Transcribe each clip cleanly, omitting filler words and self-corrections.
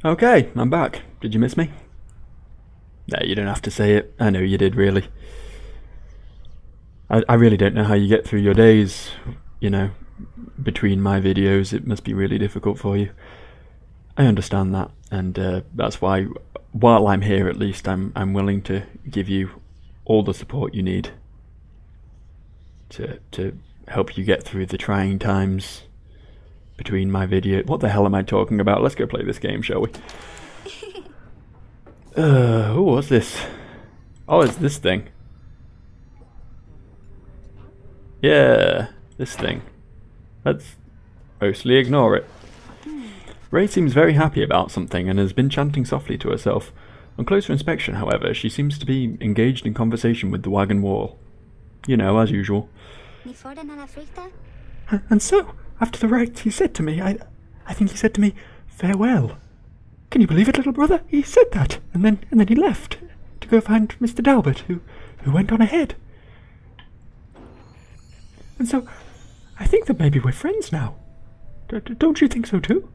Okay, I'm back. Did you miss me? No, you don't have to say it. I know you did, really. I really don't know how you get through your days, you know, between my videos. It must be really difficult for you. I understand that, and that's why, while I'm here at least, I'm willing to give you all the support you need to help you get through the trying times between my video. What the hell am I talking about? Let's go play this game, shall we? Oh, what's this? Oh, it's this thing. Yeah, this thing. Let's mostly ignore it. Ray seems very happy about something and has been chanting softly to herself. On closer inspection, however, she seems to be engaged in conversation with the wagon wall. You know, as usual. And so, after the rite, he said to me, I think he said to me, farewell. Can you believe it, little brother? He said that, and then he left to go find Mr. Dalbert, who went on ahead. And so, I think that maybe we're friends now. Don't you think so too?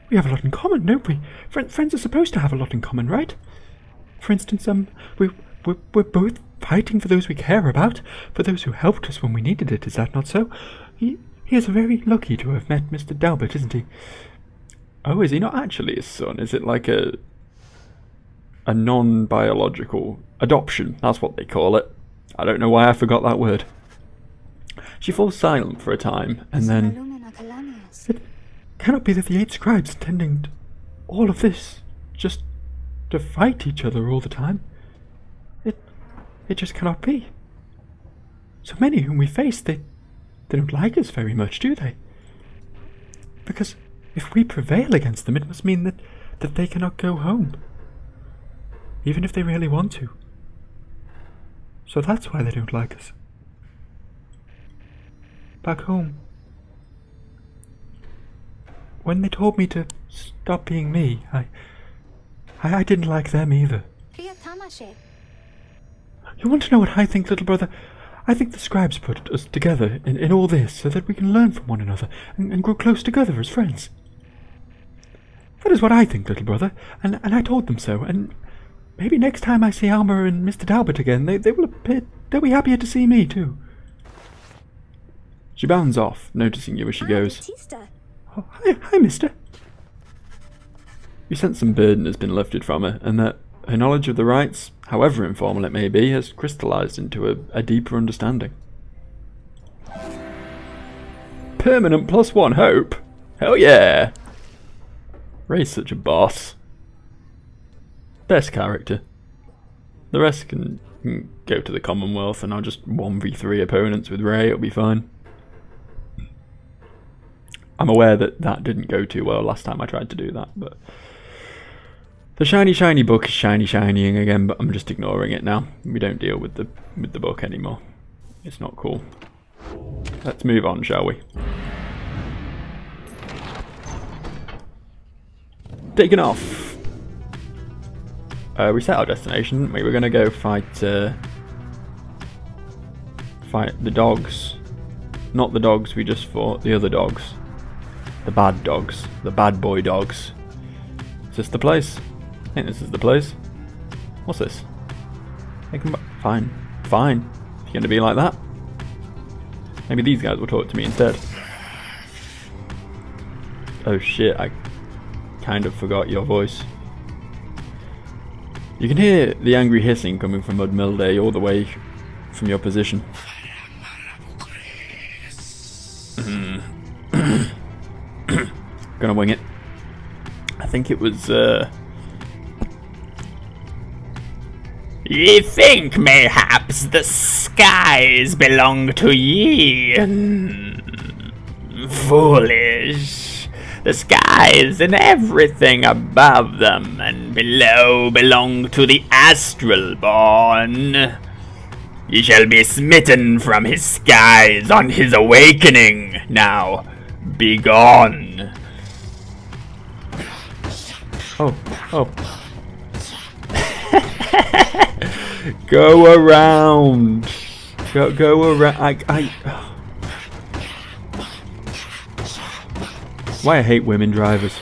We have a lot in common, don't we? Friends are supposed to have a lot in common, right? For instance, we're both fighting for those we care about, for those who helped us when we needed it. Is that not so? He is very lucky to have met Mr. Dalbert, isn't he? Oh, is he not actually his son? Is it like a non-biological adoption? That's what they call it. I don't know why I forgot that word. She falls silent for a time, and then... It cannot be that the 8 scribes intending all of this just to fight each other all the time. It just cannot be. So many whom we face, they don't like us very much, do they? Because if we prevail against them, it must mean that they cannot go home. Even if they really want to. So that's why they don't like us. Back home, when they told me to stop being me, I didn't like them either. You want to know what I think, little brother? I think the scribes put us together in all this so that we can learn from one another and grow close together as friends. That is what I think, little brother, and I told them so, and maybe next time I see Alma and Mr. Dalbert again, they'll be happier to see me too. She bounds off, noticing you as she goes. Oh, hi, mister. You sense some burden has been lifted from her, and that her knowledge of the rites, however informal it may be, has crystallized into a deeper understanding. Permanent +1 hope? Hell yeah! Ray's such a boss. Best character. The rest can go to the Commonwealth and I'll just 1v3 opponents with Ray, it'll be fine. I'm aware that didn't go too well last time I tried to do that, but... The shiny book is shinying again, but I'm just ignoring it now. We don't deal with the book anymore. It's not cool. Let's move on, shall we? Taking off. We set our destination, didn't we? We're gonna go fight the dogs. Not the dogs we just fought, the other dogs. The bad dogs. The bad boy dogs. Is this the place? I think this is the place. What's this? Fine. Fine. If you're gonna be like that. Maybe these guys will talk to me instead. Oh shit, I kind of forgot your voice. You can hear the angry hissing coming from Mudmilday all the way from your position. Gonna wing it. I think it was, Ye think mayhaps the skies belong to ye? Foolish. The skies and everything above them and below belong to the astral born. Ye shall be smitten from his skies on his awakening. Now, begone. Oh. Go around. Go around. Why I hate women drivers.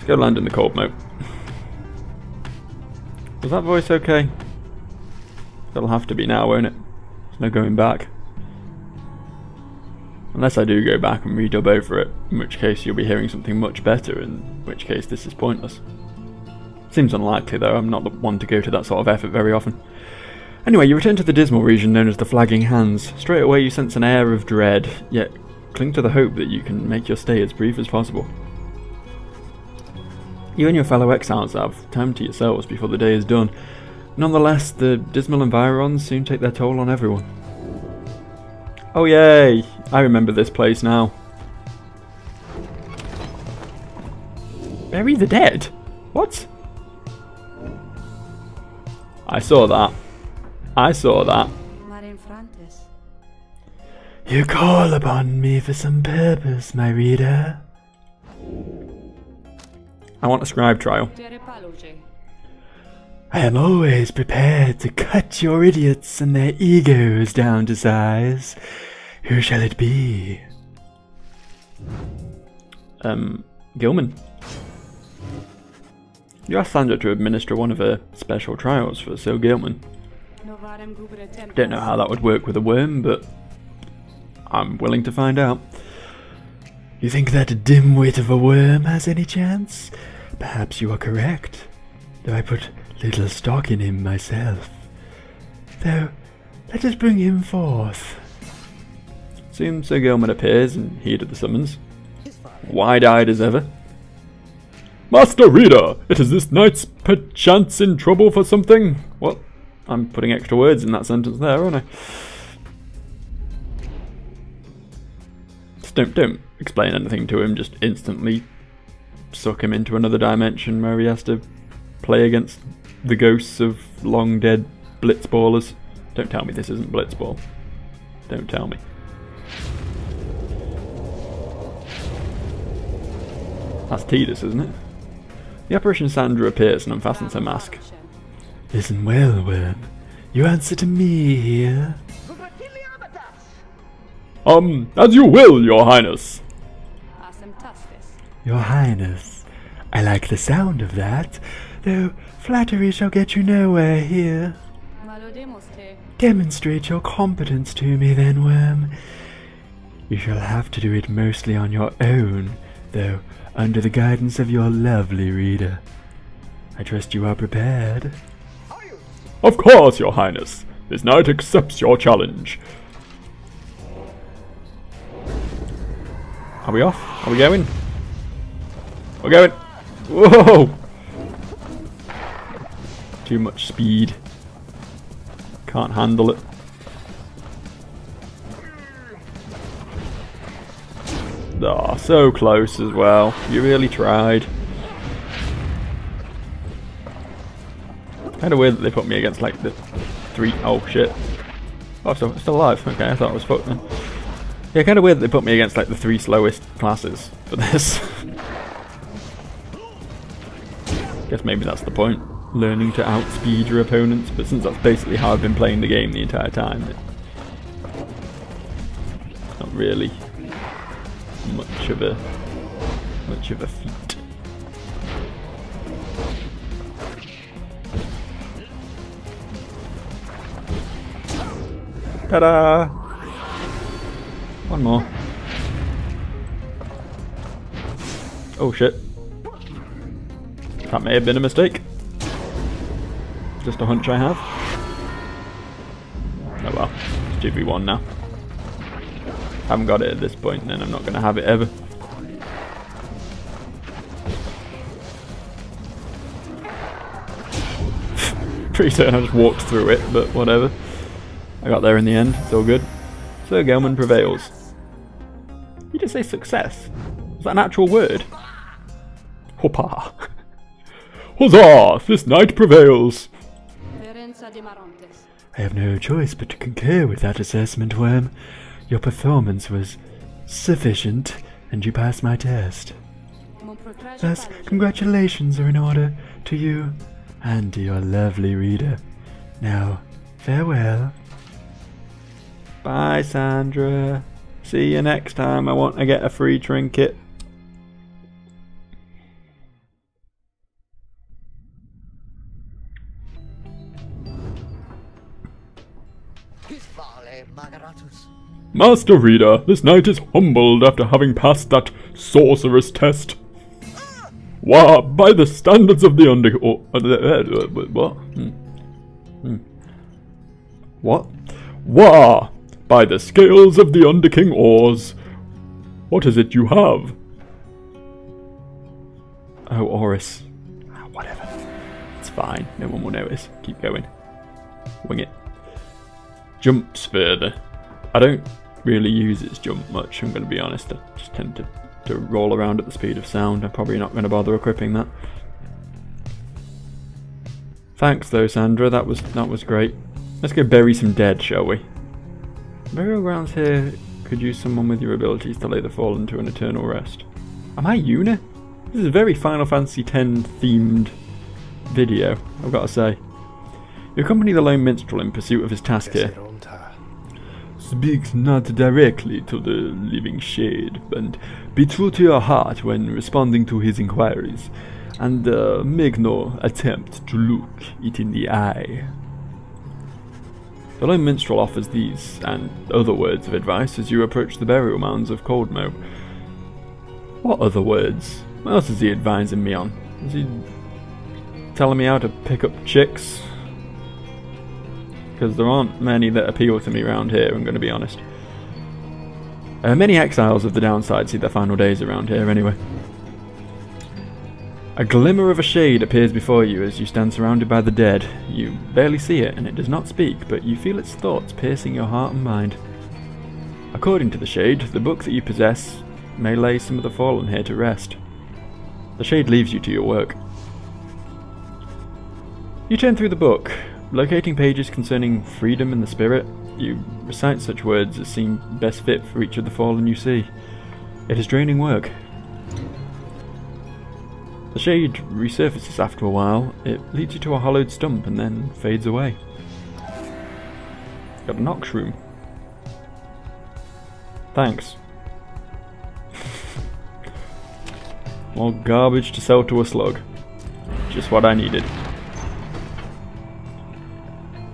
go land in the cold moat. Was that voice okay? It'll have to be now, won't it? There's no going back. Unless I do go back and redub over it, in which case you'll be hearing something much better, in which case this is pointless. Seems unlikely though, I'm not the one to go to that sort of effort very often. Anyway, you return to the dismal region known as the Flagging Hands. Straight away you sense an air of dread, yet cling to the hope that you can make your stay as brief as possible. You and your fellow exiles have time to yourselves before the day is done. Nonetheless, the dismal environs soon take their toll on everyone. Oh yay! I remember this place now. Bury the dead? What? I saw that. I saw that. You call upon me for some purpose, my reader. I want a scribe trial. I am always prepared to cut your idiots and their egos down to size. Who shall it be? Gilman. You asked Sandra to administer one of her special trials for Sir Gilman. Don't know how that would work with a worm, but I'm willing to find out. You think that dimwit of a worm has any chance? Perhaps you are correct, though I put little stock in him myself. Though, let us bring him forth. Soon Sir Gilman appears and heeded the summons, wide-eyed as ever. Master Reader, it is this knight's perchance in trouble for something? What? I'm putting extra words in that sentence there, aren't I? Just don't explain anything to him, just instantly suck him into another dimension where he has to play against the ghosts of long dead blitzballers. Don't tell me this isn't blitzball. Don't tell me. That's Tidus, isn't it? The apparition Sandra appears and unfastens her mask. Listen well, worm. You answer to me here. As you will, your highness. Your highness, I like the sound of that, though flattery shall get you nowhere here. Demonstrate your competence to me then, worm. You shall have to do it mostly on your own, though under the guidance of your lovely reader. I trust you are prepared. Of course, your highness. This knight accepts your challenge. Are we off? Are we going? We're going. Whoa! Too much speed. Can't handle it. Ah, oh, so close as well. You really tried. Kind of weird that they put me against like the three. Oh shit! Oh, I'm still alive. Okay, I thought I was fucked then. Yeah, kind of weird that they put me against like the three slowest classes for this. Guess maybe that's the point. Learning to outspeed your opponents, but since that's basically how I've been playing the game the entire time, it's not really much of a feat. Ta-da! One more. Oh shit. That may have been a mistake. Just a hunch I have. Oh well, it's 2v1 now. Haven't got it at this point, then I'm not going to have it ever. Pre-turn, I just walked through it, but whatever. I got there in the end, it's all good. Sir Gilman prevails. You did say success. Was that an actual word? Hoppa! Huzzah! This knight prevails! I have no choice but to concur with that assessment, worm. Your performance was sufficient, and you passed my test. Thus, congratulations are in order to you and to your lovely reader. Now, farewell. Bye, Sandra. See you next time. I want to get a free trinket. Master Reader, this knight is humbled after having passed that sorceress test. Wah, by the standards of the what? What? Wah, by the scales of the Underking Oars. What is it you have? Oh, Oris. Whatever. It's fine. No one will notice. Keep going. Wing it. Jumps further. I don't really use its jump much, I'm going to be honest. I just tend to roll around at the speed of sound. I'm probably not going to bother equipping that. Thanks though, Sandra. That was great. Let's go bury some dead, shall we? Burial grounds here could use someone with your abilities to lay the fallen to an eternal rest. Am I Una? This is a very Final Fantasy X themed video, I've got to say. You accompany the lone minstrel in pursuit of his task here. Speak not directly to the living shade, and be true to your heart when responding to his inquiries, and make no attempt to look it in the eye. The lone minstrel offers these and other words of advice as you approach the burial mounds of Coldmow. What other words? What else is he advising me on? Is he telling me how to pick up chicks? Because there aren't many that appeal to me around here, I'm going to be honest. Many exiles of the downside see their final days around here anyway. A glimmer of a shade appears before you as you stand surrounded by the dead. You barely see it, and it does not speak, but you feel its thoughts piercing your heart and mind. According to the shade, the book that you possess may lay some of the fallen here to rest. The shade leaves you to your work. You turn through the book. Locating pages concerning freedom and the spirit, you recite such words as seem best fit for each of the fallen you see. It is draining work. The shade resurfaces after a while. It leads you to a hollowed stump and then fades away. Got a Nox room. Thanks. More garbage to sell to a slug. Just what I needed.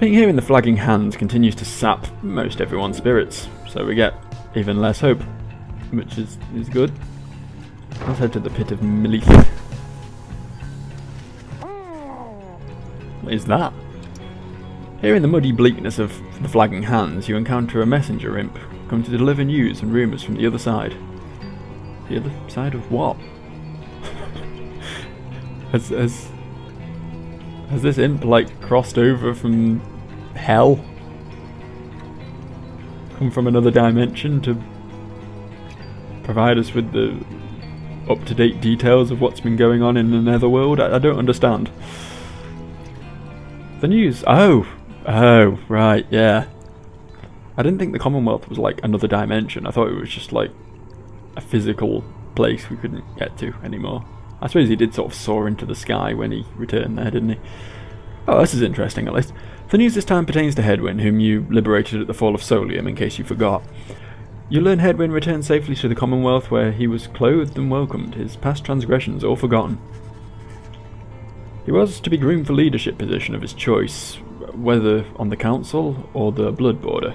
Being here in the flagging hands continues to sap most everyone's spirits, so we get even less hope, which is good. Let's head to the pit of Milith. What is that? Here in the muddy bleakness of the flagging hands, you encounter a messenger imp, come to deliver news and rumours from the other side. The other side of what? Has this imp, like, crossed over from hell? Come from another dimension to provide us with the up-to-date details of what's been going on in the netherworld? I don't understand. The news... Oh, right, yeah. I didn't think the Commonwealth was, like, another dimension. I thought it was just, like, a physical place we couldn't get to anymore. I suppose he did sort of soar into the sky when he returned there, didn't he? Oh, this is interesting, at least. The news this time pertains to Hedwyn, whom you liberated at the fall of Solium, in case you forgot. You learn Hedwyn returned safely to the Commonwealth, where he was clothed and welcomed, his past transgressions all forgotten. He was to be groomed for leadership position of his choice, whether on the Council or the Blood Border.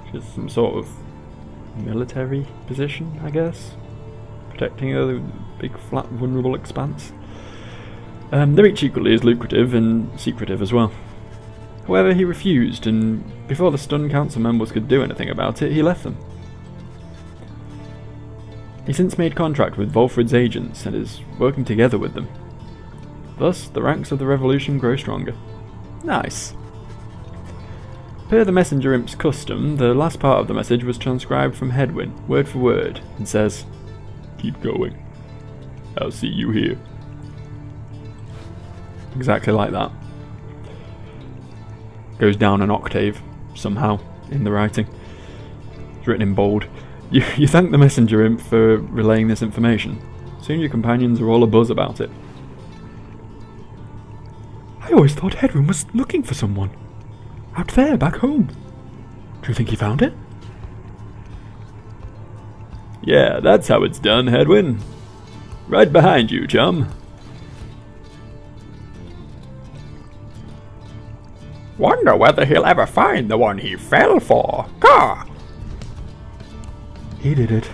Which is some sort of military position, I guess? Protecting a big, flat, vulnerable expanse. They're each equally as lucrative and secretive as well. However, he refused, and before the stunned council members could do anything about it, he left them. He since made contact with Volfred's agents and is working together with them. Thus, the ranks of the revolution grow stronger. Nice. Per the messenger imp's custom, the last part of the message was transcribed from Hedwyn, word for word, and says, "Keep going. I'll see you here." Exactly like that. Goes down an octave, somehow, in the writing. It's written in bold. You thank the messenger imp for relaying this information. Soon your companions are all abuzz about it. I always thought Hedwyn was looking for someone. Out there, back home. Do you think he found it? Yeah, that's how it's done, Hedwyn. Right behind you, chum. Wonder whether he'll ever find the one he fell for. Gah! He did it.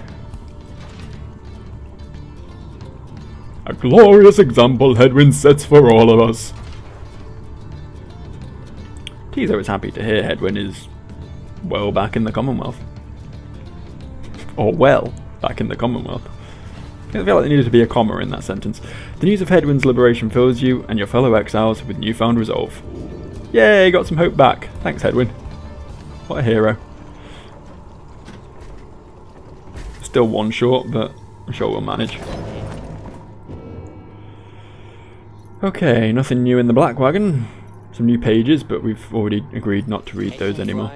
A glorious example Hedwyn sets for all of us. Teaser is happy to hear Hedwyn is well back in the Commonwealth. Or well back in the Commonwealth. I feel like there needed to be a comma in that sentence. The news of Hedwyn's liberation fills you and your fellow exiles with newfound resolve. Yay, got some hope back. Thanks, Hedwyn. What a hero. Still one short, but I'm sure we'll manage. Okay, nothing new in the Black Wagon. Some new pages, but we've already agreed not to read those anymore.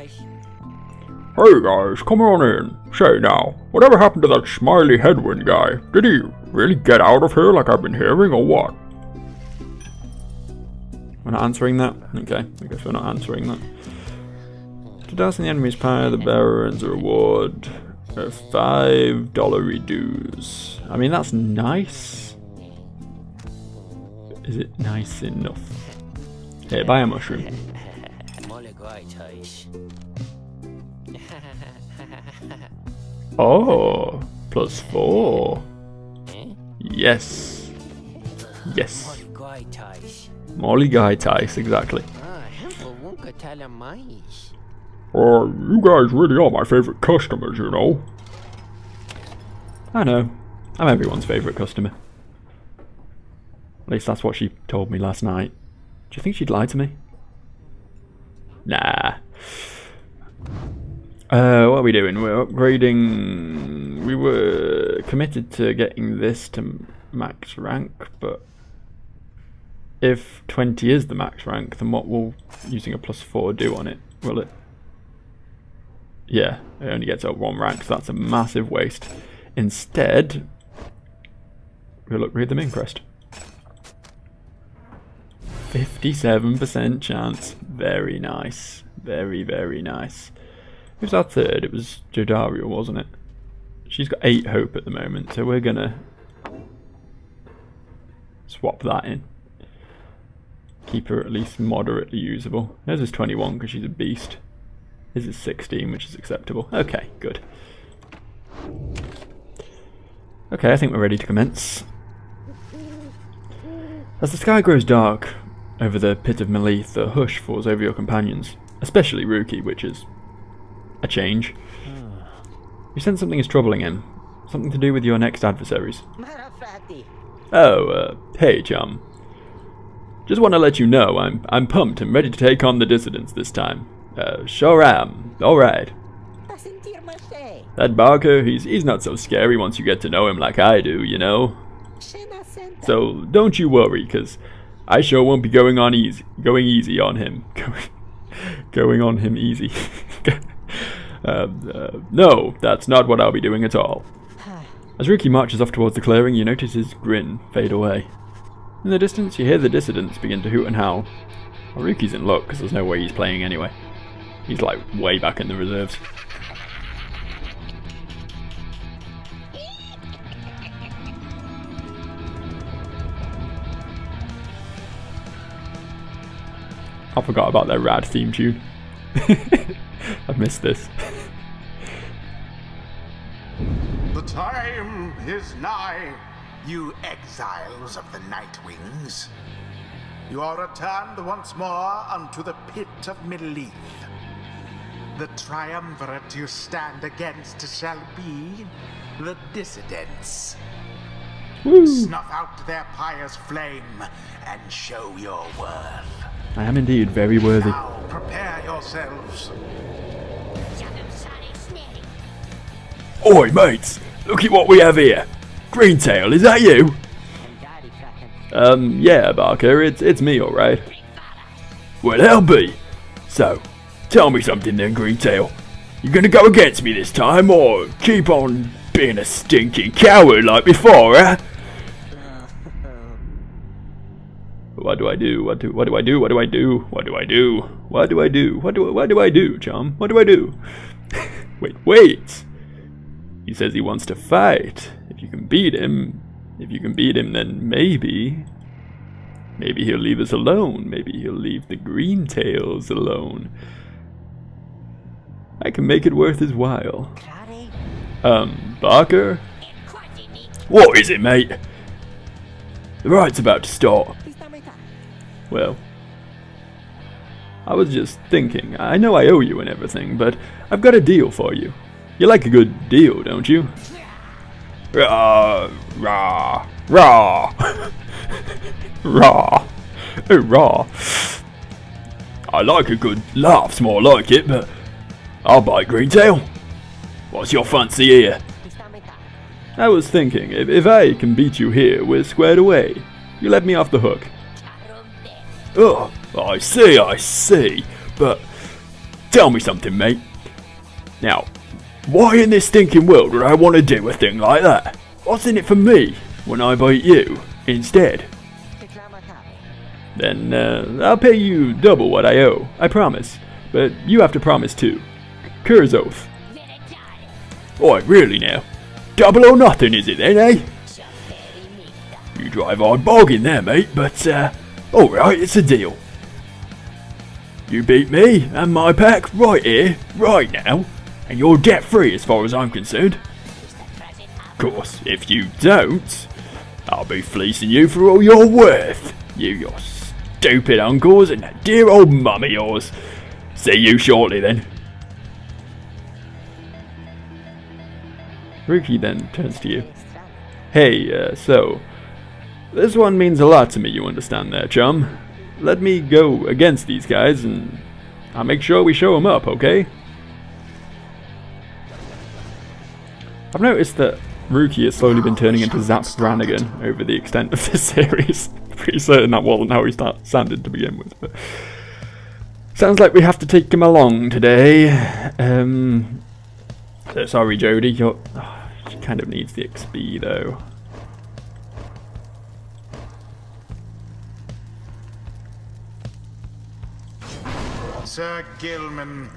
Hey guys, come on in. Say now, whatever happened to that smiley Hedwyn guy? Did he really get out of here like I've been hearing, or what? We're not answering that? Okay, I guess we're not answering that. To douse in the enemy's pyre, the bearer earns a reward of $5 reduce. I mean, that's nice. Is it nice enough? Hey, buy a mushroom. Oh, +4. Yes. Yes. Molly Guy Tice, exactly. You guys really are my favourite customers, you know. I know. I'm everyone's favourite customer. At least that's what she told me last night. Do you think she'd lie to me? Nah. What are we doing? We're upgrading. We were committed to getting this to max rank, but if 20 is the max rank, then what will using a +4 do on it? Will it? Yeah, it only gets up 1 rank, so that's a massive waste. Instead, we'll upgrade the main crest. 57% chance. Very nice. Very, very nice. Who's our third? It was Jodaria, wasn't it? She's got 8 hope at the moment, so we're gonna swap that in. Keep her at least moderately usable. Hers is 21 because she's a beast. His is 16, which is acceptable. Okay, good. Okay, I think we're ready to commence. As the sky grows dark over the pit of Melith, the hush falls over your companions, especially Ruki, which is a change. You sense something is troubling him. Something to do with your next adversaries. Oh, hey chum. Just want to let you know I'm pumped and ready to take on the dissidents this time. Sure am. Alright. That Barker, he's not so scary once you get to know him like I do, you know? So don't you worry, cause I sure won't be going easy on him. Going on him easy. No, that's not what I'll be doing at all. As Ruki marches off towards the clearing, you notice his grin fade away. In the distance, you hear the dissidents begin to hoot and howl. Well, Ruki's in luck, because there's no way he's playing anyway. He's like way back in the reserves. I forgot about their rad theme tune. I've missed this. The time is nigh, you exiles of the Night Wings. You are returned once more unto the pit of Melith. The triumvirate you stand against shall be the dissidents. Woo. Snuff out their pious flame and show your worth. I am indeed very worthy. Now prepare yourselves. Oi mates, look at what we have here. Greentail, is that you? Yeah Barker, it's me alright. Well I'll be. So, tell me something then Greentail. You gonna go against me this time, or keep on being a stinking coward like before, eh? What do I do? What do I do? What do I do? What do I do? What do I do? What do I do, chum? What do I do? Wait. He says he wants to fight. If you can beat him, then maybe. Maybe he'll leave us alone. Maybe he'll leave the green tails alone. I can make it worth his while. Barker? What is it, mate? The ride's about to start. Well, I was just thinking, I know I owe you and everything, but I've got a deal for you. You like a good deal, don't you? Rah, rah, rah. Rah. Oh, rah. I like a good laugh's more like it, but I'll buy Greentail. What's your fancy here? I was thinking, if I can beat you here, we're squared away. You let me off the hook. Oh, I see. But tell me something, mate. Now, why in this stinking world would I want to do a thing like that? What's in it for me when I beat you instead? Then I'll pay you double what I owe, I promise. But you have to promise too. Cur's oath. Oi, really now? Double or nothing is it then, eh? You drive hard bargain there, mate, but alright, it's a deal. You beat me and my pack right here, right now, and you're debt free as far as I'm concerned. Of course, if you don't, I'll be fleecing you for all you're worth. Your stupid uncles and that dear old mum of yours. See you shortly then. Rookie then turns to you. Hey, so, this one means a lot to me, you understand there, chum. Let me go against these guys and I'll make sure we show them up, okay? I've noticed that Rookie has slowly been turning into Zap Brannigan over the extent of this series. Pretty certain that wasn't how he sounded to begin with, but sounds like we have to take him along today. Sorry, Jody, she kind of needs the XP though. Sir Gilman.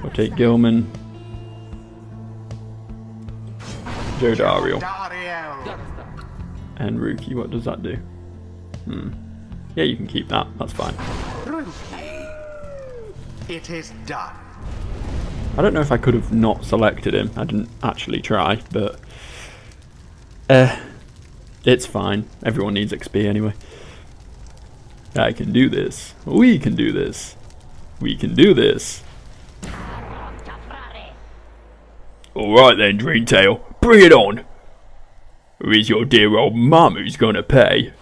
We'll take Gilman. Joe Dario. And Rookie, what does that do? Yeah, you can keep that, that's fine. It is done. I don't know if I could have not selected him. I didn't actually try, but it's fine. Everyone needs XP anyway. I can do this. We can do this. We can do this. Alright then, Dreamtail. Bring it on. Or is your dear old mum who's gonna pay?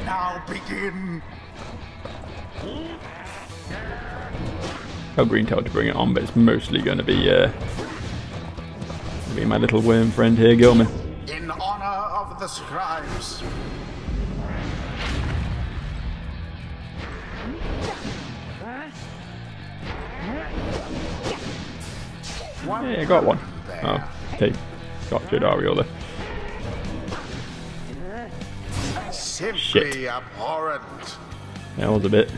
Now begin. Tell Greentail to bring it on, but it's mostly gonna be my little worm friend here, Gilman. In honor of the scribes. Yeah, I got one. Oh, okay. Got Jodario there. Simply Shit. abhorrent. That was a bit.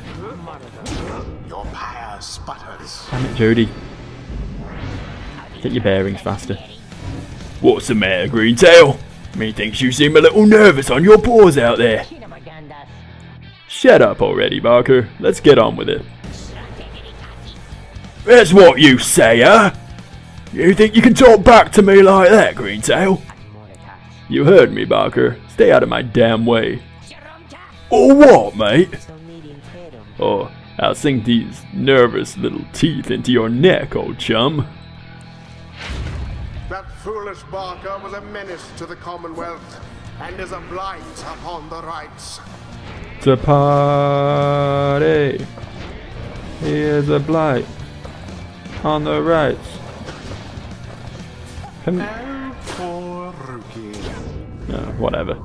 Your pyre sputters. Damn it, Jody. Get your bearings faster. What's the matter, Greentail? Methinks you seem a little nervous on your paws out there. Shut up already, Barker. Let's get on with it. That's what you say, huh? You think you can talk back to me like that, Greentail? You heard me, Barker. Stay out of my damn way. Or what, mate? Oh, I'll sink these nervous little teeth into your neck, old chum. That foolish Barker was a menace to the Commonwealth and is a blight upon the rights. To party. He is a blight on the rights. Poor Rookie. Whatever.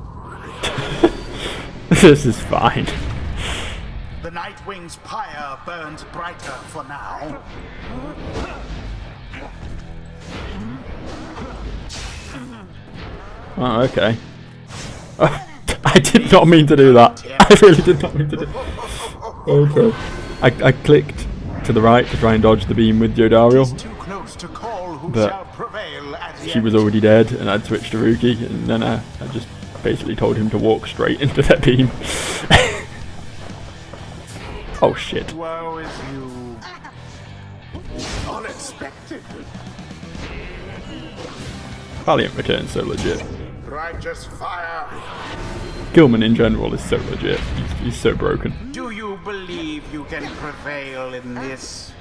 This is fine. The Nightwing's pyre burns brighter for now. Oh, okay. I did not mean to do that. I really did not mean to do that. Okay. I clicked to the right to try and dodge the beam with Jodario. goes to call who But shall prevail at the she was end. already dead, and I'd switched to Ruki, and then I just basically told him to walk straight into that beam. Oh shit. Woe is you. Unexpected. Valiant returns so legit. Righteous fire. Gilman in general is so legit. He's so broken. Do you believe you can prevail in this?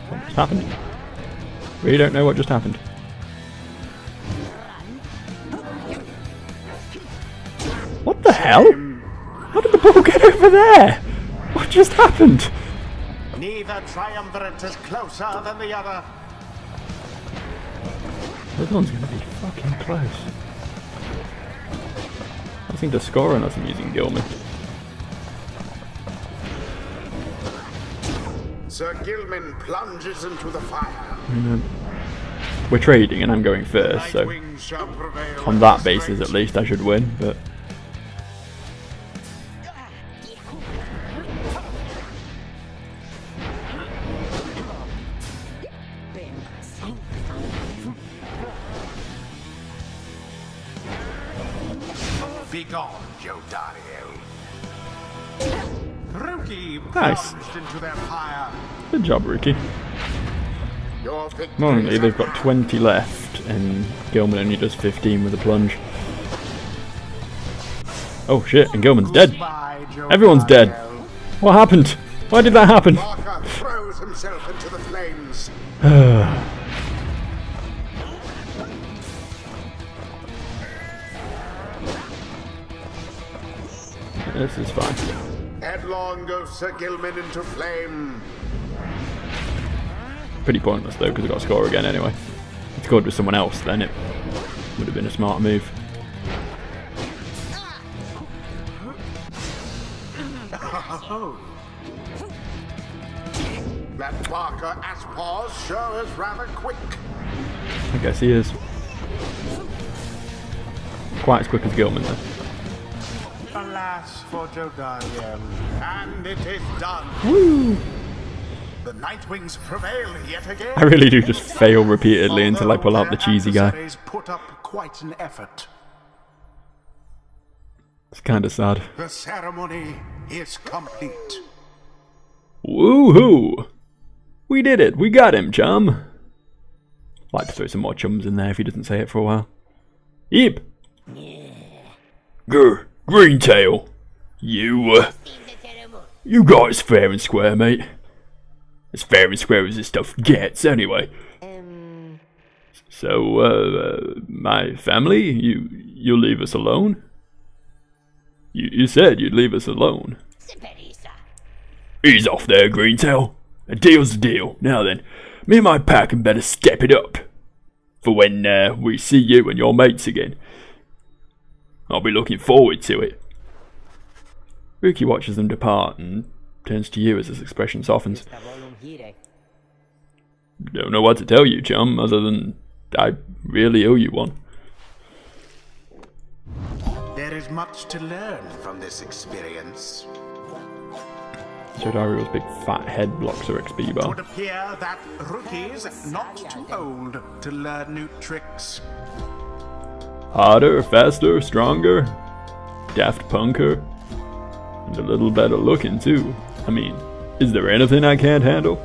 What just happened? We don't know what just happened. What the hell? How did the ball get over there? What just happened? Neither triumvirate is closer than the other. This one's gonna be fucking close. I seem to score on us using Gilman. Sir Gilman plunges into the fire. We're trading and I'm going first, so Nightwing shall prevail on that basis at least I should win, but... Begone, Jodariel. Rookie Nice. plunged into their fire. Good job, Ricky. Your victory Normally is they've got at 20 left and Gilman only does 15 with a plunge. Oh shit, and Gilman's dead. Goodbye, Jodariel. Everyone's dead. What happened? Why did that happen? Barker throws himself into the flames. This is fine. Headlong goes Sir Gilman into flame. Pretty pointless though, because I got to score again anyway. If I scored with someone else, then it would have been a smart move. That Barker Aspaw's sure is rather quick. I guess he is. Quite as quick as Gilman though. Alas for Jodariel, and it is done. Woo! The Nightwings prevail yet again. I really do just fail repeatedly until I pull out the cheesy guy. Adversaries put up quite an effort. It's kind of sad. The ceremony is complete. Woohoo! We did it! We got him, chum! I'd like to throw some more chums in there if he doesn't say it for a while. Yep! Grr! Greentail! You got us fair and square, mate. As fair and square as this stuff gets, anyway. So, my family, you'll leave us alone? You said you'd leave us alone. Ease off there, Greentail. A deal's a deal. Now then, me and my pack had better step it up. For when we see you and your mates again. I'll be looking forward to it. Ruki watches them depart and turns to you as his expression softens. Don't know what to tell you, chum, other than I really owe you one. There is much to learn from this experience. Jodariel's big fat head blocks her XP It bar. would appear that rookies not too old to learn new tricks. Harder, faster, stronger, daft punker, and a little better looking too. I mean, is there anything I can't handle?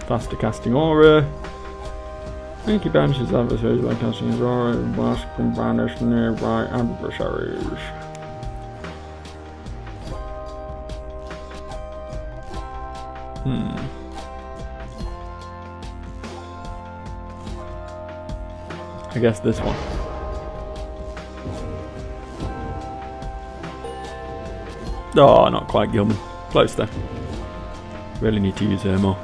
Faster casting aura. Make you banish his adversaries by casting his aura and mask and banish nearby adversaries. I guess this one. Oh, not quite Gilman. Close though. Really need to use her more,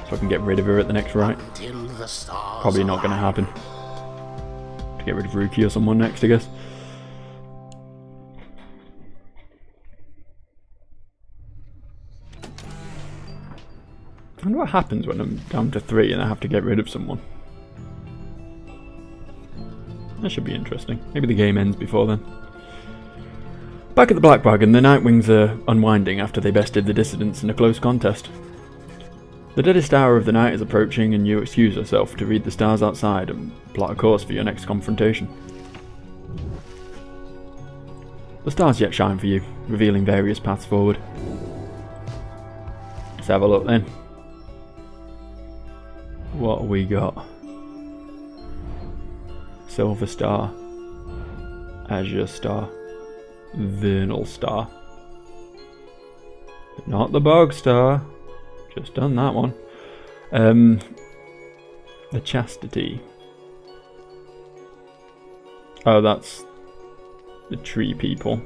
so I can get rid of her at the next right. Until the stars Probably not going to happen. To get rid of Ruki or someone next, I guess. I wonder what happens when I'm down to 3 and I have to get rid of someone. That should be interesting. Maybe the game ends before then. Back at the Black Wagon, the Nightwings are unwinding after they bested the Dissidents in a close contest. The deadest hour of the night is approaching, and you excuse yourself to read the stars outside and plot a course for your next confrontation. The stars yet shine for you, revealing various paths forward. Let's have a look then. What have we got? Silver Star, Azure Star, Vernal Star. Not the Bog Star. Just done that one. The Chastity. Oh, that's the tree people.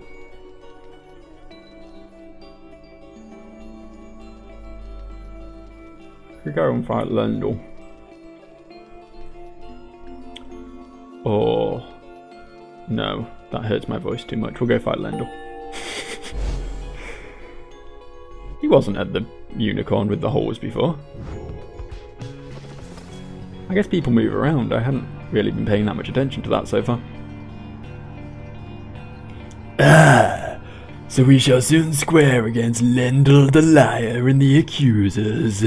We go and fight Lendl. Or no, that hurts my voice too much. We'll go fight Lendl. He wasn't at the unicorn with the holes before. I guess people move around. I hadn't really been paying that much attention to that so far. Ah, so we shall soon square against Lendl the Liar and the Accusers.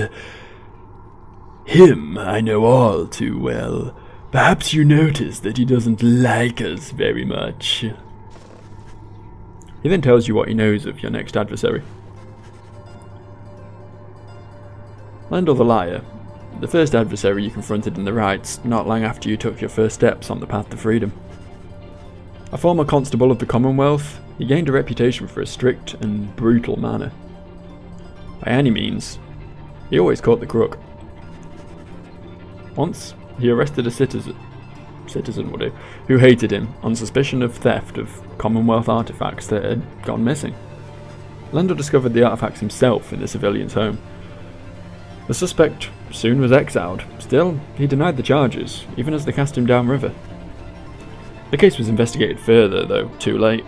Him I know all too well. Perhaps you notice that he doesn't like us very much. He then tells you what he knows of your next adversary. Lendl the Liar, the first adversary you confronted in the Rites not long after you took your first steps on the path to freedom. A former constable of the Commonwealth, he gained a reputation for a strict and brutal manner. By any means, he always caught the crook. Once, he arrested a citizen will do, who hated him on suspicion of theft of Commonwealth artifacts that had gone missing. Lendl discovered the artifacts himself in the civilian's home. The suspect soon was exiled. Still, he denied the charges, even as they cast him downriver. The case was investigated further, though too late.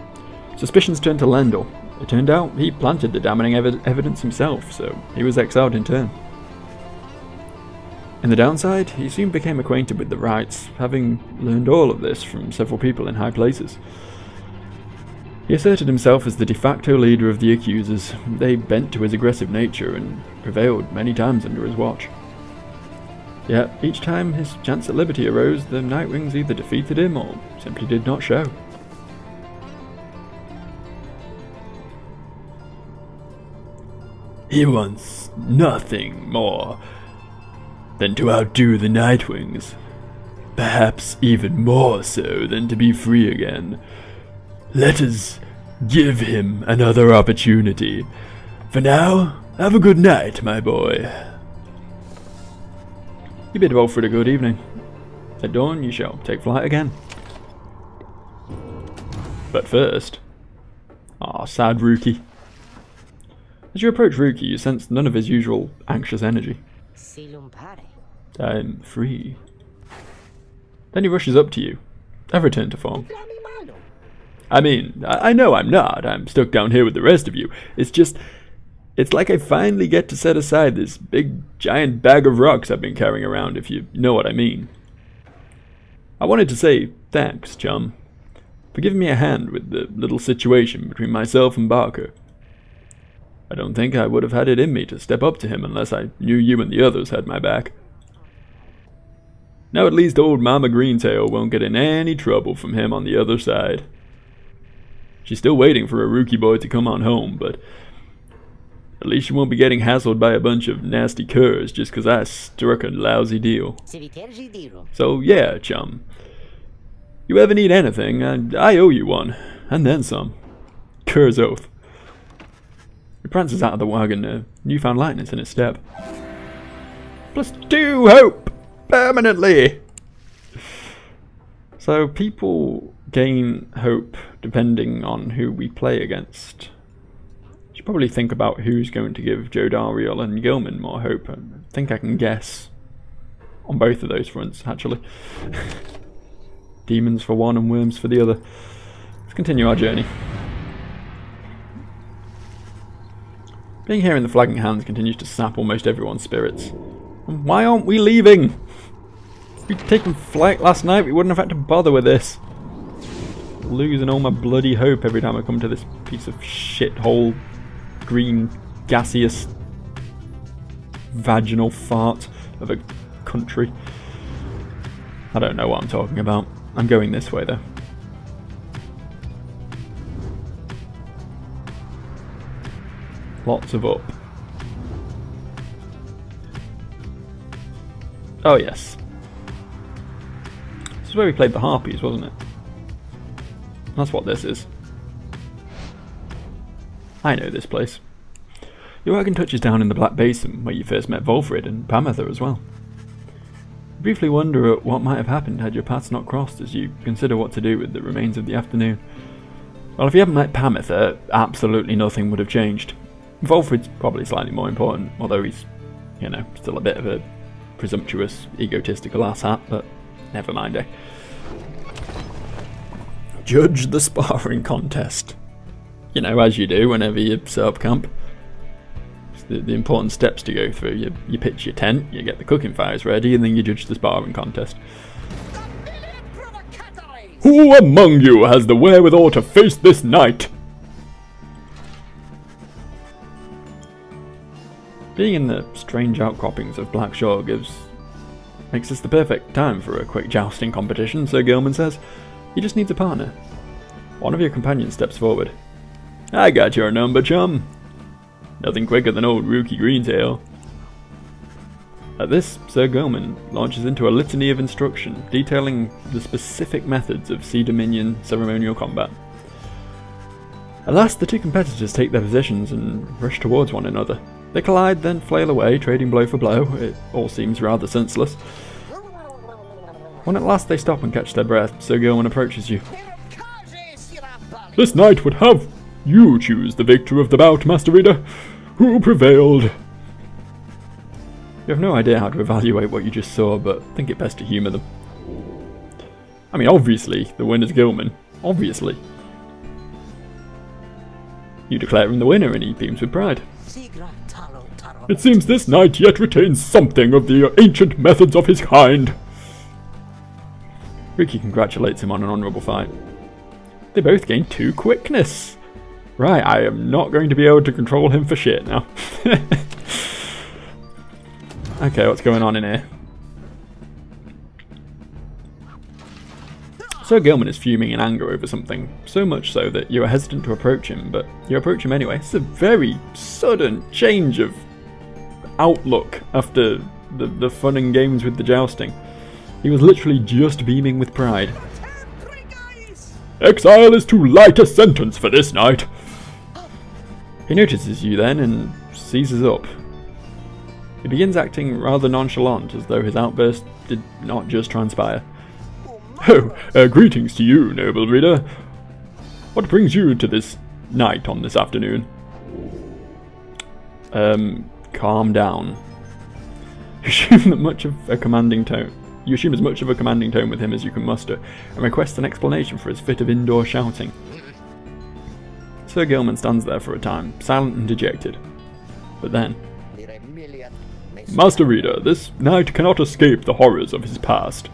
Suspicions turned to Lendl. It turned out he planted the damning evidence himself, so he was exiled in turn. In the downside, he soon became acquainted with the Rites, having learned all of this from several people in high places. He asserted himself as the de facto leader of the Accusers. They bent to his aggressive nature and prevailed many times under his watch. Yet, each time his chance at liberty arose, the Nightwings either defeated him or simply did not show. He wants nothing more than to outdo the Nightwings. Perhaps even more so than to be free again. Let us give him another opportunity. For now, have a good night, my boy. You bid well for a good evening. At dawn you shall take flight again. But first... ah, sad Rookie. As you approach Rookie, you sense none of his usual anxious energy. I'm free. Then he rushes up to you. I've returned to form. I mean, I know I'm not. I'm stuck down here with the rest of you. It's just... it's like I finally get to set aside this big, giant bag of rocks I've been carrying around, if you know what I mean. I wanted to say thanks, chum, for giving me a hand with the little situation between myself and Barker. I don't think I would have had it in me to step up to him unless I knew you and the others had my back. Now at least old Mama Greentail won't get in any trouble from him on the other side. She's still waiting for a Rookie boy to come on home, but at least she won't be getting hassled by a bunch of nasty curs just because I struck a lousy deal. So yeah, chum. You ever need anything, I owe you one, and then some. Cur's oath. He prances out of the wagon, newfound lightness in his step. +2 hope! Permanently! So people gain hope depending on who we play against. Should probably think about who's going to give Jodariel and Gilman more hope. I think I can guess on both of those fronts, actually. Demons for one and worms for the other. Let's continue our journey. Being here in the Flagging Hands continues to sap almost everyone's spirits. Why aren't we leaving? we'd taken flight last night, we wouldn't have had to bother with this. Losing all my bloody hope every time I come to this piece of shithole, green, gaseous, vaginal fart of a country. I don't know what I'm talking about. I'm going this way though. Lots of up. Oh yes. This is where we played the harpies, wasn't it? That's what this is. I know this place. Your wagon touches down in the Black Basin, where you first met Volfrid and Pamitha as well. You briefly wonder at what might have happened had your paths not crossed as you consider what to do with the remains of the afternoon. Well, if you hadn't met Pamitha, absolutely nothing would have changed. Volfrid's probably slightly more important, although he's, you know, still a bit of a presumptuous, egotistical asshat, but never mind, eh? Judge the sparring contest. You know, as you do whenever you set up camp. It's the important steps to go through. You pitch your tent, you get the cooking fires ready, and then you judge the sparring contest. Who among you has the wherewithal to face this knight? Being in the strange outcroppings of Blackshore makes this the perfect time for a quick jousting competition, Sir Gilman says. He just needs a partner. One of your companions steps forward. I got your number, chum. Nothing quicker than old Rookie Greentail. At this, Sir Gilman launches into a litany of instruction, detailing the specific methods of Sea Dominion ceremonial combat. At last, the two competitors take their positions and rush towards one another. They collide, then flail away, trading blow for blow. It all seems rather senseless. When at last they stop and catch their breath, Sir Gilman approaches you. This knight would have you choose the victor of the bout, Master Reader. Who prevailed? You have no idea how to evaluate what you just saw, but think it best to humour them. I mean, obviously, the winner's Gilman. Obviously. You declare him the winner and he beams with pride. It seems this knight yet retains something of the ancient methods of his kind. Ricky congratulates him on an honourable fight. They both gain 2 quickness. Right, I am not going to be able to control him for shit now. Okay, what's going on in here? Sir Gilman is fuming in anger over something, so much so that you are hesitant to approach him, but you approach him anyway. It's a very sudden change of outlook after the fun and games with the jousting. He was literally just beaming with pride. Exile is too light a sentence for this knight. He notices you then and seizes up. He begins acting rather nonchalant, as though his outburst did not just transpire. Oh, greetings to you, noble reader. What brings you to this knight on this afternoon? Calm down. You assume as much of a commanding tone with him as you can muster, and request an explanation for his fit of indoor shouting. Sir Gilman stands there for a time, silent and dejected. But then... Master Reader, this knight cannot escape the horrors of his past.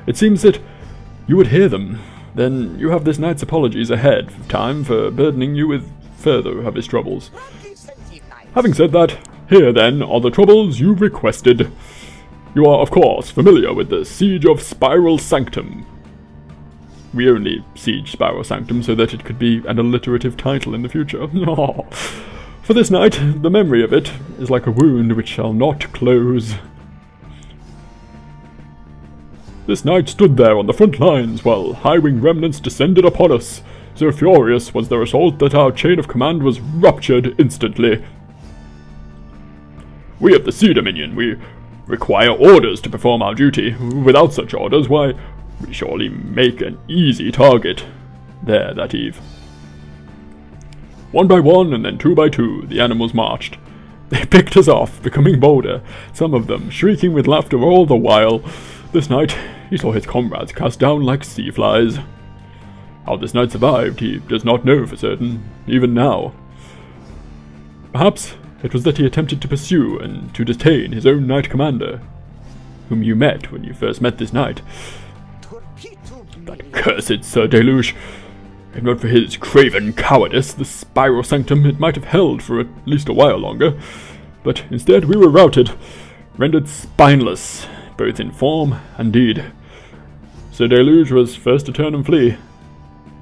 It seems that you would hear them. Then you have this knight's apologies ahead of time for burdening you with further of his troubles. Having said that, here then are the troubles you requested. You are, of course, familiar with the Siege of Spiral Sanctum. We only siege Spiral Sanctum so that it could be an alliterative title in the future. For this night, the memory of it is like a wound which shall not close. This knight stood there on the front lines while high-wing remnants descended upon us. So furious was their assault that our chain of command was ruptured instantly. We of the Sea Dominion, we require orders to perform our duty. Without such orders, why, we surely make an easy target. There that eve. 1 by 1 and then 2 by 2, the animals marched. They picked us off, becoming bolder, some of them shrieking with laughter all the while. This night, he saw his comrades cast down like sea flies. How this knight survived, he does not know for certain, even now. Perhaps it was that he attempted to pursue and to detain his own knight commander. whom you met when you first met this knight. That cursed Sir Deluge. If not for his craven cowardice, the spiral sanctum it might have held for at least a while longer. But instead we were routed, rendered spineless, both in form and deed. Sir Deluge was first to turn and flee,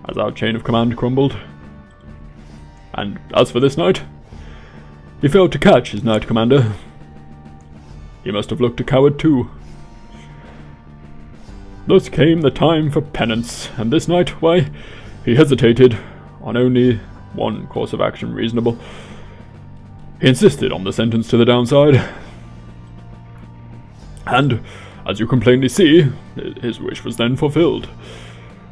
as our chain of command crumbled. And as for this knight, he failed to catch his knight commander. He must have looked a coward too. Thus came the time for penance, and this knight, why, he hesitated on only one course of action reasonable. He insisted on the sentence to the downside. And, as you can plainly see, his wish was then fulfilled.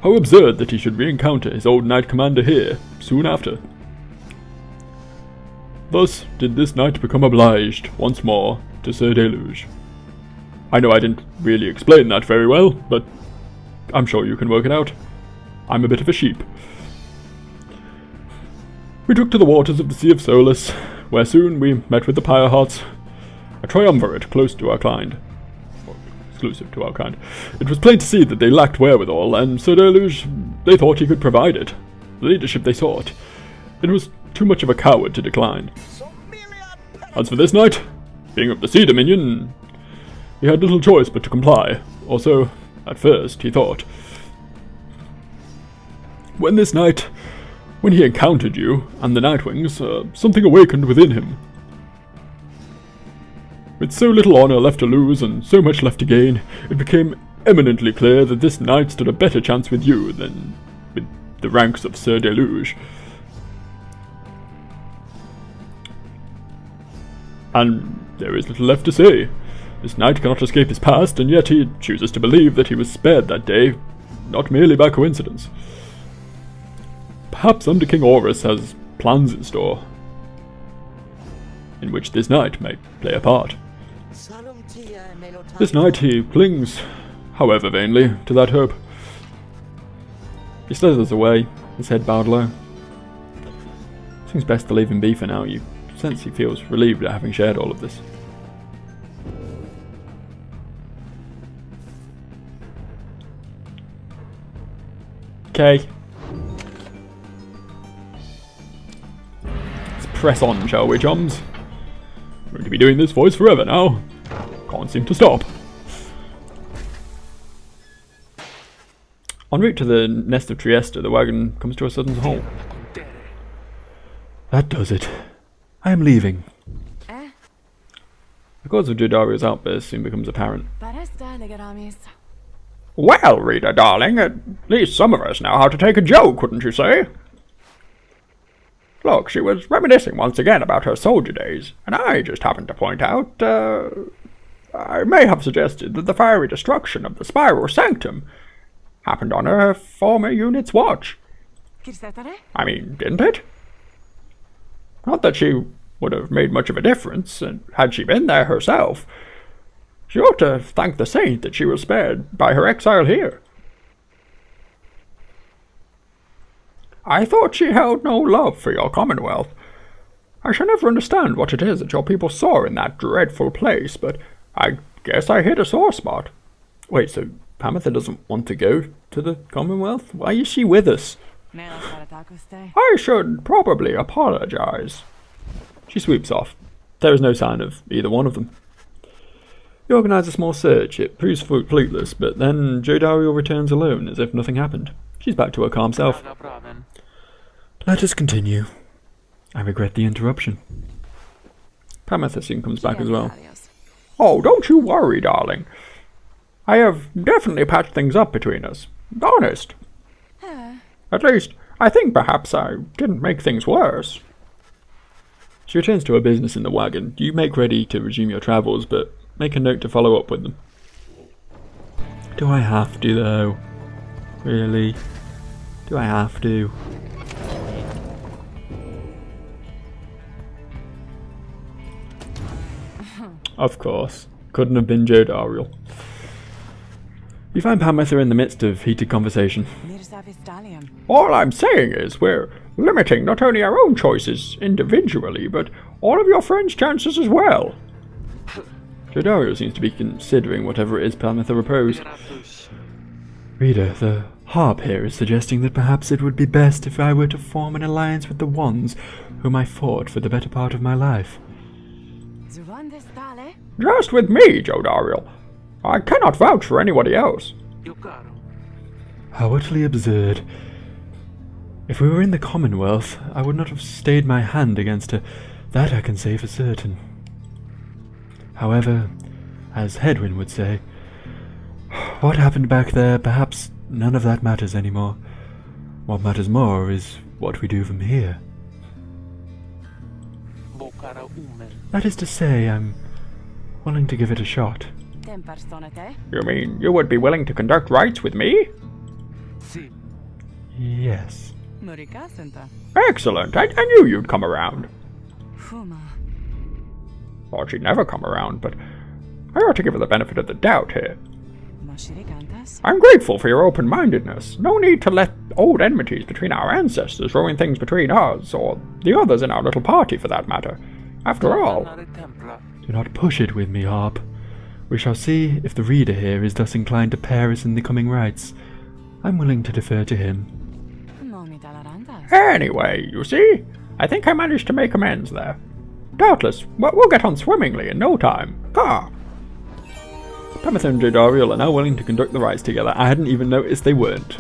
How absurd that he should re-encounter his old knight commander here, soon after. Thus did this knight become obliged, once more, to Sir Deluge. I know I didn't really explain that very well, but I'm sure you can work it out. I'm a bit of a sheep. We took to the waters of the Sea of Solus, where soon we met with the Pyre Hearts, a triumvirate close to our kind. Or exclusive to our kind. It was plain to see that they lacked wherewithal, and Sir Deluge, they thought he could provide it. The leadership they sought. It was too much of a coward to decline. As for this knight, being of the Sea Dominion, he had little choice but to comply, or so, at first, he thought. When he encountered you and the Nightwings, something awakened within him. With so little honor left to lose and so much left to gain, it became eminently clear that this knight stood a better chance with you than with the ranks of Sir Deluge. And there is little left to say. This knight cannot escape his past, and yet he chooses to believe that he was spared that day, not merely by coincidence. Perhaps Under King Horus has plans in store, in which this knight may play a part. This knight, he clings, however vainly, to that hope. He slithers away, his head bowed low. Seems best to leave him be for now. You sense he feels relieved at having shared all of this. Okay. Let's press on, shall we, chums? We're going to be doing this voice forever now. Can't seem to stop. En route to the nest of Trieste, the wagon comes to a sudden halt. That does it. I am leaving. The cause of Jodario's outburst soon becomes apparent. Well, reader darling, at least some of us know how to take a joke, wouldn't you say? Look, she was reminiscing once again about her soldier days, and I just happened to point out, I may have suggested that the fiery destruction of the Spiral Sanctum happened on her former unit's watch. I mean, didn't it? Not that she would have made much of a difference, and had she been there herself, she ought to thank the saint that she was spared by her exile here. I thought she held no love for your commonwealth. I shall never understand what it is that your people saw in that dreadful place, but I guess I hit a sore spot. Wait, so Pamitha doesn't want to go to the Commonwealth? Why is she with us? I should probably apologize. She sweeps off. There is no sign of either one of them. You organise a small search. It proves fruitless, but then Jodario returns alone, as if nothing happened. She's back to her calm self. Let us continue. I regret the interruption. Pamitha soon comes back as well. Oh, don't you worry, darling. I have definitely patched things up between us. Honest. At least, I think perhaps I didn't make things worse. She returns to her business in the wagon. You make ready to resume your travels, but make a note to follow up with them. Do I have to, though? Really? Do I have to? Of course. Couldn't have been Jodario. You find Pamitha in the midst of heated conversation. All I'm saying is we're limiting not only our own choices individually, but all of your friends' chances as well. Jodario seems to be considering whatever it is Palmitha proposed. Reader, the harp here is suggesting that perhaps it would be best if I were to form an alliance with the ones whom I fought for the better part of my life. Just with me, Jodario. I cannot vouch for anybody else. How utterly absurd. If we were in the Commonwealth, I would not have stayed my hand against her. That I can say for certain. However, as Hedwyn would say, what happened back there, perhaps none of that matters anymore. What matters more is what we do from here. That is to say, I'm willing to give it a shot. You mean you would be willing to conduct rites with me? Yes. Excellent. I knew you'd come around. Well, she'd never come around, but I ought to give her the benefit of the doubt here. I'm grateful for your open-mindedness. No need to let old enmities between our ancestors ruin things between us, or the others in our little party for that matter. After all... Do not push it with me, Harp. We shall see if the reader here is thus inclined to pair us in the coming rites. I'm willing to defer to him. Anyway, you see, I think I managed to make amends there. Doubtless, we'll get on swimmingly in no time. Ah! Palmitha and Jodario are now willing to conduct the rites together. I hadn't even noticed they weren't.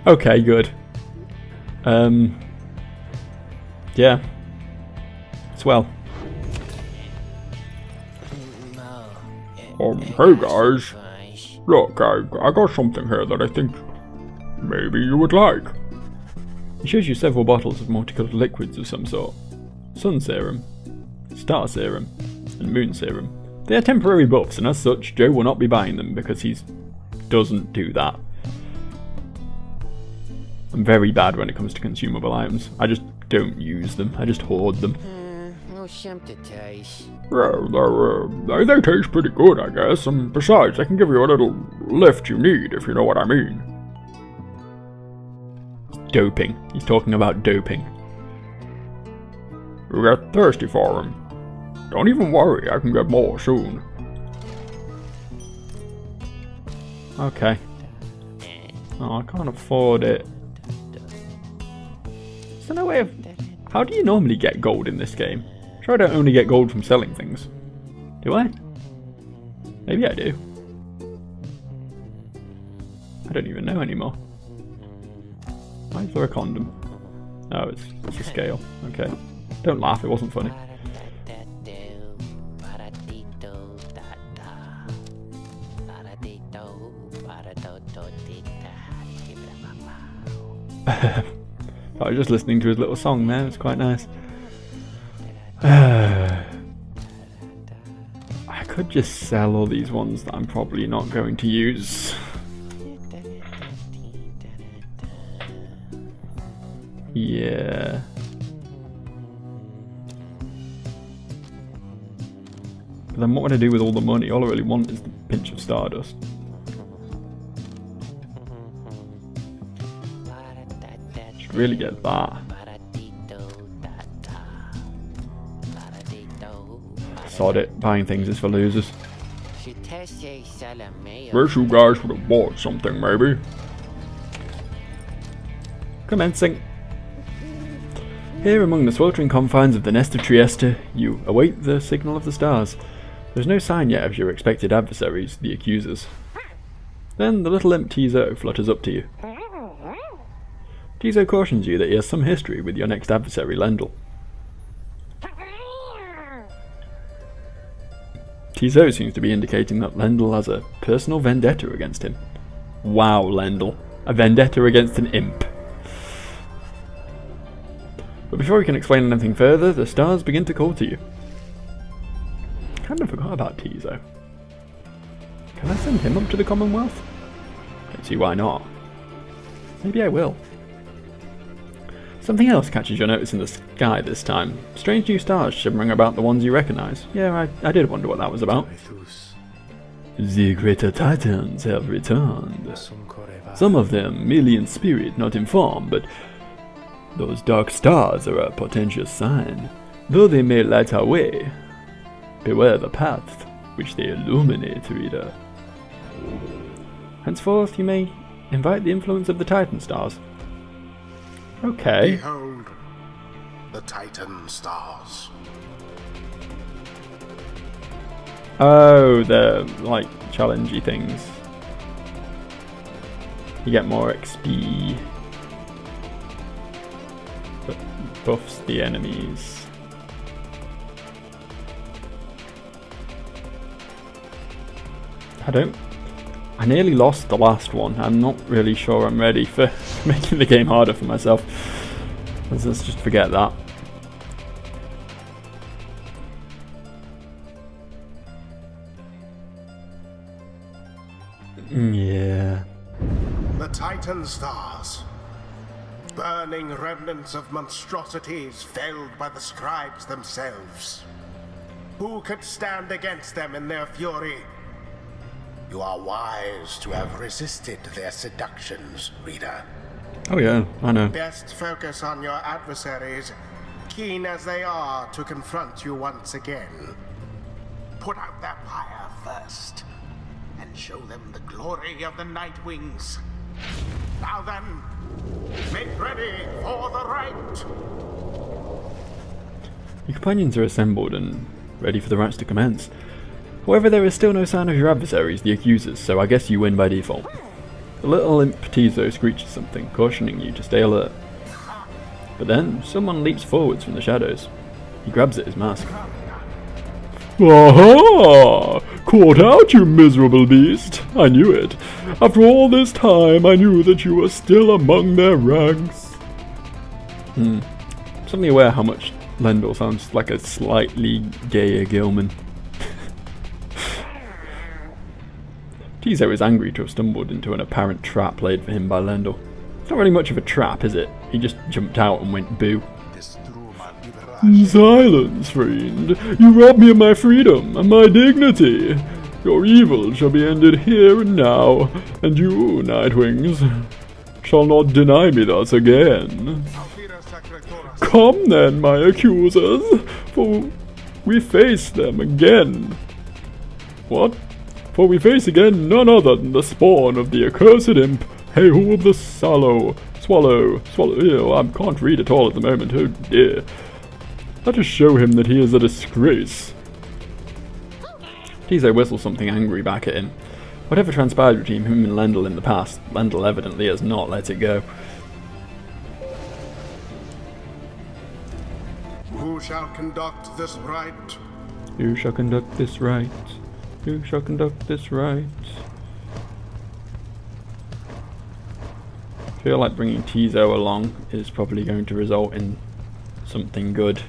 Okay, good. Yeah. Swell. Hey guys. Look, I got something here that I think maybe you would like. He shows you several bottles of multicolored liquids of some sort. Sun serum, star serum, and moon serum. They are temporary buffs, and as such, Joe will not be buying them because he doesn't do that. I'm very bad when it comes to consumable items. I just don't use them. I just hoard them. Yeah, they taste pretty good, I guess, and besides, they can give you a little lift you need, if you know what I mean. Doping. He's talking about doping. You get thirsty for them. Don't even worry, I can get more soon. Okay. Oh, I can't afford it. Is there no way of... How do you normally get gold in this game? Sure, I don't only get gold from selling things. Do I? Maybe I do. I don't even know anymore. Why is there a condom? Oh, it's a scale. Okay. Don't laugh, it wasn't funny. I was just listening to his little song there, it's quite nice. I could just sell all these ones that I'm probably not going to use. Yeah. But then what would I do with all the money? All I really want is the pinch of stardust. Should really get that. Sod it, buying things is for losers. Wish you guys would have bought something, maybe. Commencing. Here among the sweltering confines of the nest of Trieste, you await the signal of the stars. There's no sign yet of your expected adversaries, the accusers. Then the little imp Tizo flutters up to you. Tizo cautions you that he has some history with your next adversary, Lendl. Tizo seems to be indicating that Lendl has a personal vendetta against him. Wow, Lendl. A vendetta against an imp. But before we can explain anything further, the stars begin to call to you. Kind of forgot about Tizo. Can I send him up to the Commonwealth? Don't see why not. Maybe I will. Something else catches your notice in the sky this time. Strange new stars shimmering about the ones you recognise. Yeah, I did wonder what that was about. The greater titans have returned. Some of them merely in spirit, not in form, but those dark stars are a portentous sign. Though they may light our way, Beware the path which they illuminate, reader. Henceforth you may invite the influence of the Titan stars. Okay. Behold the Titan stars. Oh, the like challengey things. You get more XP. But buffs the enemies. I nearly lost the last one. I'm not really sure I'm ready for making the game harder for myself. Let's just forget that. Yeah. The Titan stars. Burning remnants of monstrosities felled by the scribes themselves. Who could stand against them in their fury? You are wise to have resisted their seductions, reader. Oh yeah, I know. Best focus on your adversaries, keen as they are to confront you once again. Put out their pyre first, and show them the glory of the Nightwings. Now then, make ready for the rite! Your companions are assembled and ready for the rites to commence. However, there is still no sign of your adversaries, the accusers, so I guess you win by default. The little imp Tizo screeches something, cautioning you to stay alert. But then, someone leaps forwards from the shadows. He grabs at his mask. Aha! Caught out, you miserable beast! I knew it. After all this time, I knew that you were still among their ranks. Suddenly aware how much Lendl sounds like a slightly gayer Gilman. Tizo is angry to have stumbled into an apparent trap laid for him by Lendl. It's not really much of a trap, is it? He just jumped out and went boo. Silence, friend! You robbed me of my freedom and my dignity! Your evil shall be ended here and now, and you, Nightwings, shall not deny me thus again. Come then, my accusers, for we face them again. What? For we face again none other than the spawn of the accursed imp, Anywho of the Swallow. Ew, I can't read at all at the moment, oh dear. Let us show him that he is a disgrace. Tizo whistles something angry back at him. Whatever transpired between him and Lendl in the past, Lendl evidently has not let it go. Who shall conduct this rite? Who shall conduct this rite? Who shall conduct this rite? I feel like bringing Tizo along is probably going to result in something good.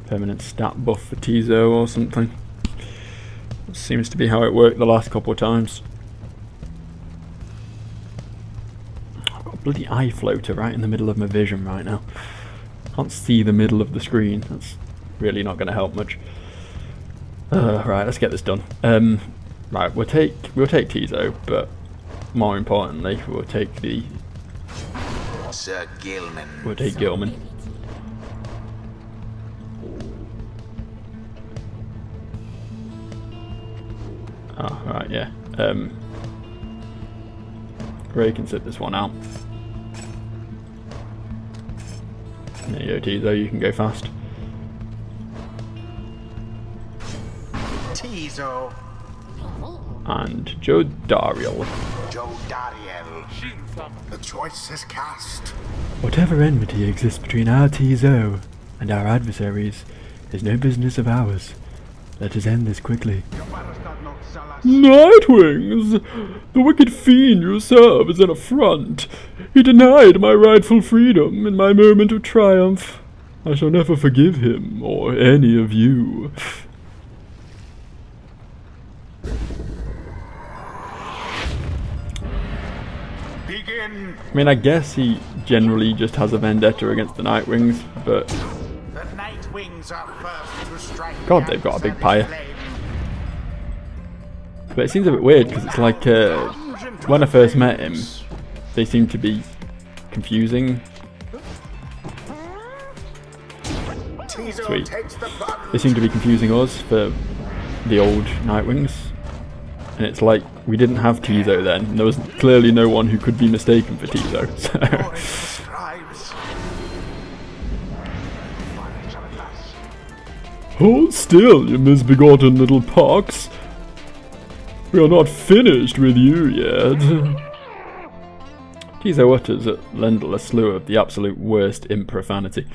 Permanent stat buff for Tizo or something. That seems to be how it worked the last couple of times. I've got a bloody eye floater right in the middle of my vision right now. Can't see the middle of the screen. That's really not going to help much. Right, let's get this done. Right, we'll take Tizo, but more importantly, we'll take Sir Gilman. We'll take Gilman. Oh, right, yeah. Ray can sit this one out. There you go, Tizo, you can go fast. Tizo. And Joe Dariel. Joe Dariel. The choice is cast. Whatever enmity exists between our Tizo and our adversaries is no business of ours. Let us end this quickly. Nightwings! The wicked fiend you serve is an affront. He denied my rightful freedom in my moment of triumph. I shall never forgive him, or any of you. Begin. I mean, I guess he generally just has a vendetta against the Nightwings, but... The Nightwings are first to strike. God, they've got a big pyre. But it seems a bit weird, because it's like, when I first met him, they seemed to be confusing. Sweet. They seem to be confusing us for the old Nightwings. And it's like, we didn't have Tizo then. And there was clearly no one who could be mistaken for Tizo. So. Hold still, you misbegotten little pox. We are not finished with you yet. Tizo utters at Lendl a slew of the absolute worst imp profanity.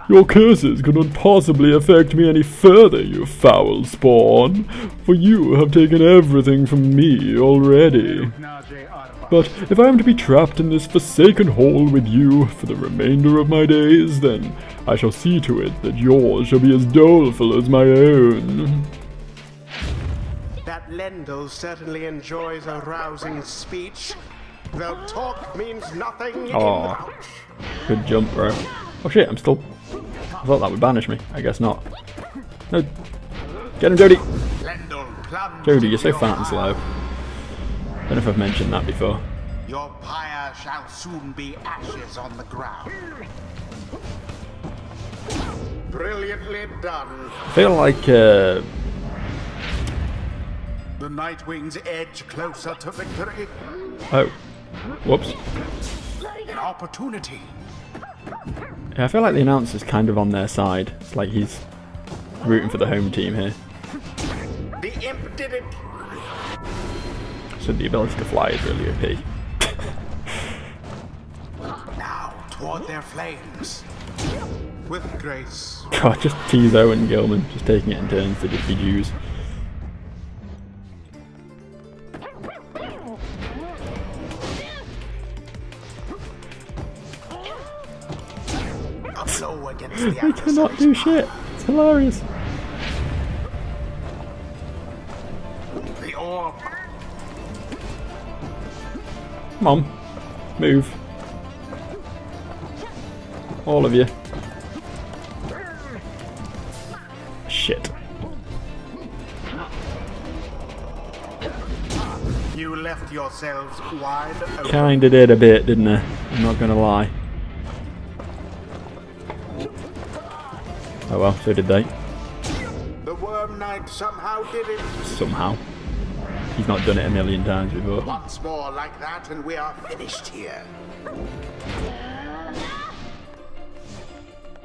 Your curses could not possibly affect me any further, you foul spawn, for you have taken everything from me already. But if I am to be trapped in this forsaken hole with you for the remainder of my days, then I shall see to it that yours shall be as doleful as my own. That Lendl certainly enjoys a rousing speech, though talk means nothing in Oh, good jump, bro. Oh shit, I thought that would banish me. I guess not. No. Get him, Jody! Jody, you're so fat and slow. Don't know if I've mentioned that before. Your pyre shall soon be ashes on the ground. Brilliantly done. I feel like, The Nightwings edge closer to victory. oh. Whoops. An opportunity. Yeah, I feel like the announcer's kind of on their side. It's like he's rooting for the home team here. The imp did it. So the ability to fly is really OP. Now, toward their flames. With grace. God, just Tizo and Gilman just taking it in turns to just be Jews. They cannot do shit. It's hilarious. The orb. Come on. Move. All of you. Shit. You left yourselves wide open. Kinda did a bit, didn't I? I'm not gonna lie. Oh well, so did they. The Worm Knight somehow did it. Somehow. He's not done it a million times before. Once more like that and we are finished here.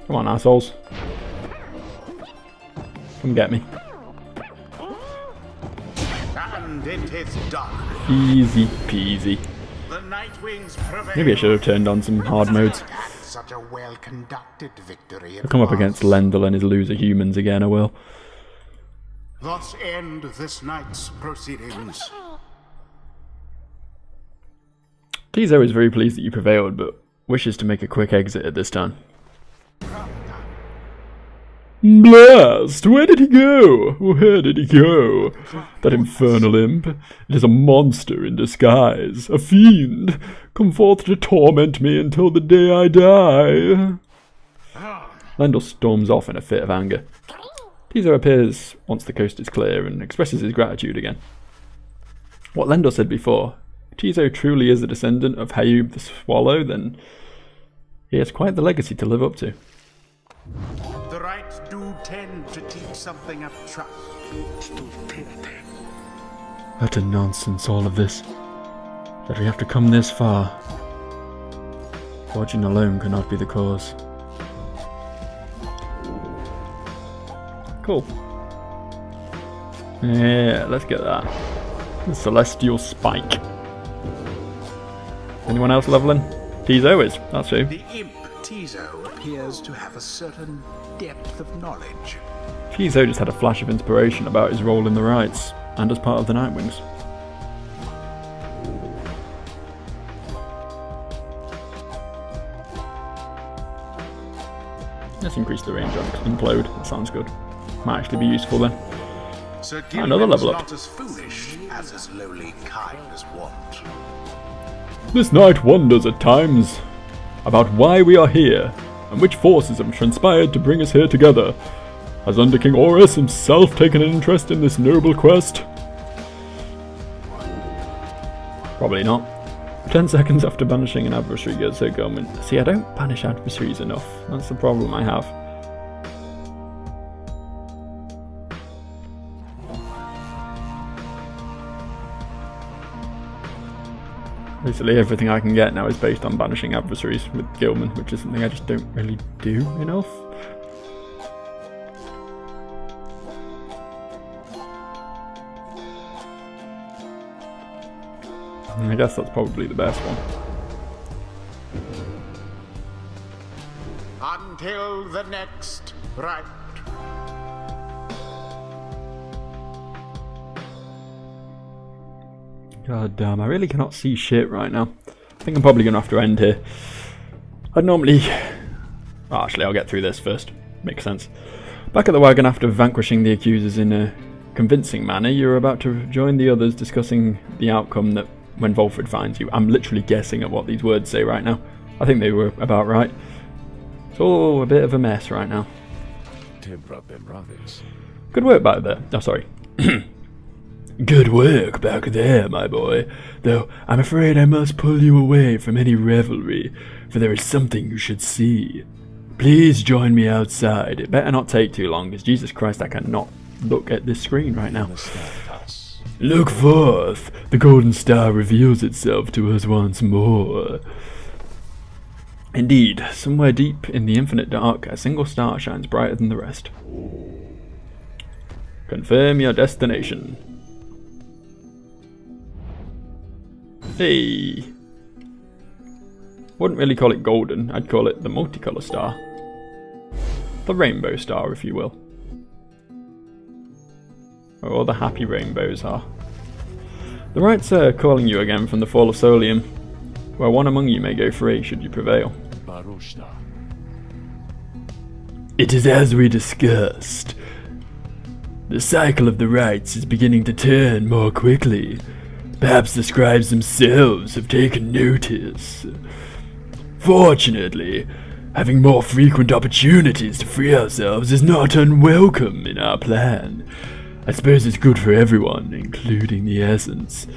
Come on, assholes. Come get me. And it is done. Easy peasy. The Nightwings prevail. Maybe I should have turned on some hard modes. Such a well-conducted victory. I'll come up against Lendl and his loser humans again, I will. Thus end this night's proceedings. Tizo is very pleased that you prevailed, but wishes to make a quick exit at this time. Blast! Where did he go? Where did he go? That infernal imp. It is a monster in disguise. A fiend. Come forth to torment me until the day I die. Lendl storms off in a fit of anger. Tizo appears once the coast is clear and expresses his gratitude again. What Lendl said before, if Tizo truly is a descendant of Hayub the Swallow, then he has quite the legacy to live up to. The right do tend to teach something of trust. Utter nonsense, all of this. That we have to come this far. Fortune alone cannot be the cause. Cool. Yeah, let's get that. The Celestial Spike. Anyone else leveling? Tizo is, that's who. The imp Tizo appears to have a certain depth of knowledge. Tizo just had a flash of inspiration about his role in the Rights, and as part of the Nightwings. Let's increase the range on Implode, that sounds good. Might actually be useful then. Sir Another level up. Not as foolish as his lowly kind as wont. This night wonders at times about why we are here, and which forces have transpired to bring us here together. Has Under King Horus himself taken an interest in this noble quest? Probably not. 10 seconds after banishing an adversary goes so Gorman. See, I don't banish adversaries enough. That's the problem I have. Basically everything I can get now is based on banishing adversaries with Gilman, which is something I just don't really do enough. I guess that's probably the best one. Until the next right. God damn, I really cannot see shit right now. I think I'm probably going to have to end here. I'd normally... Oh, actually, I'll get through this first. Makes sense. Back at the wagon after vanquishing the accusers in a convincing manner, you're about to join the others discussing the outcome that when Volfred finds you. I'm literally guessing at what these words say right now. I think they were about right. It's all a bit of a mess right now. Good work back there. Oh, sorry. Good work back there, my boy. Though I'm afraid I must pull you away from any revelry, for there is something you should see. Please join me outside. It better not take too long, because Jesus Christ, I cannot look at this screen right now. Look forth. The golden star reveals itself to us once more. Indeed, somewhere deep in the infinite dark, a single star shines brighter than the rest. Confirm your destination. Hey. Wouldn't really call it golden, I'd call it the multicolour star. The rainbow star, if you will. Where all the happy rainbows are. The rites are calling you again from the fall of Solium, where one among you may go free should you prevail. It is as we discussed. The cycle of the rites is beginning to turn more quickly. Perhaps the scribes themselves have taken notice. Fortunately, having more frequent opportunities to free ourselves is not unwelcome in our plan. I suppose it's good for everyone, including the Essence,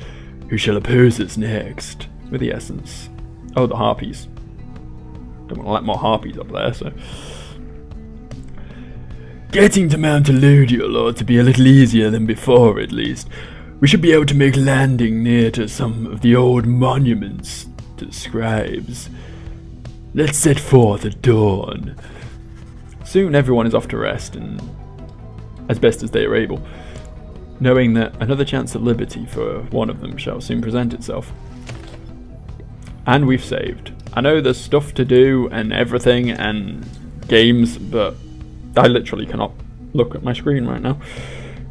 who shall oppose us next. With the Essence. Oh, the Harpies. Don't want to let more Harpies up there, so... Getting to Mount Eludial ought to be a little easier than before, at least. We should be able to make landing near to some of the old monuments to scribes. Let's set forth at dawn. Soon everyone is off to rest, and as best as they are able, knowing that another chance at liberty for one of them shall soon present itself. And we've saved. I know there's stuff to do and everything and games, but I literally cannot look at my screen right now.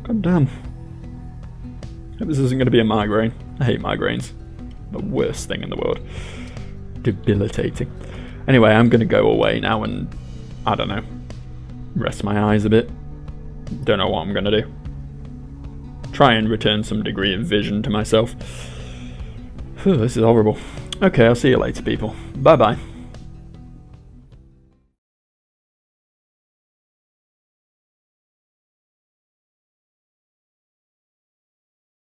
God damn. Hope this isn't going to be a migraine. I hate migraines. The worst thing in the world. Debilitating. Anyway, I'm going to go away now and, I don't know, rest my eyes a bit. Don't know what I'm going to do. Try and return some degree of vision to myself. This is horrible. Okay, I'll see you later, people. Bye-bye.